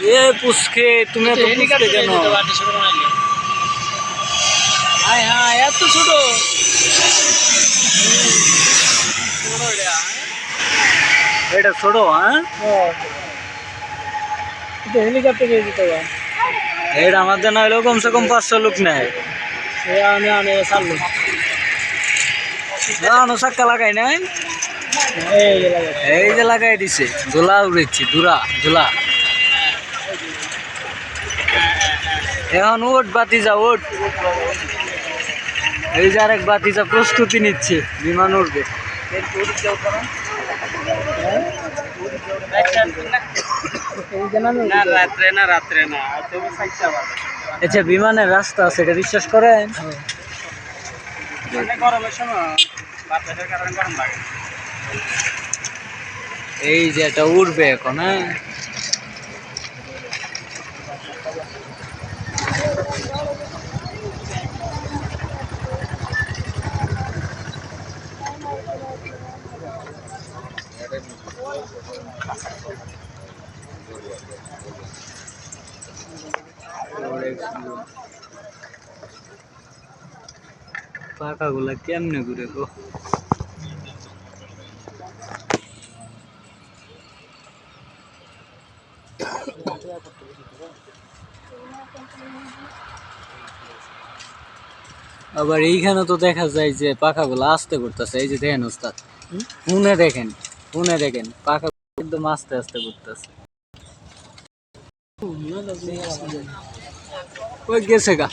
এ পুষ্কে তুমি এত পুষ্কে কেন? হ্যাঁ হ্যাঁ এত ছোট এটা ছোট। হ্যাঁ হেলিকপ্টার যেতে এটা আমাদের না হলেও কমসে কম 500 লোক নেয়। চাক্কা লাগাই নাই, এই যে লাগাই দিছে। ধুলা উড়েছি ধুলা। এখন ওট বাতিজা ওট। এই যে আরেক বাতিজা প্রস্তুতি নিচ্ছে, বিমান উঠবে। রাত্রে না আচ্ছা বিমানের রাস্তা আছে, এটা বিশ্বাস করেন? গরমের সময় বাতাসের কারণে গরম লাগে। এই যে এটা উঠবে এখন। হ্যাঁ পাখাগুলা কেমনে ঘুরে গো? আবার এইখানে তো দেখা যায় যে পাখাগুলো আস্তে করতেছে। এই যে দেখেন ওস্তাদ, ফোনে দেখেন পাখা একদম আস্তে আস্তে করতেছে। ওই গেছে গা।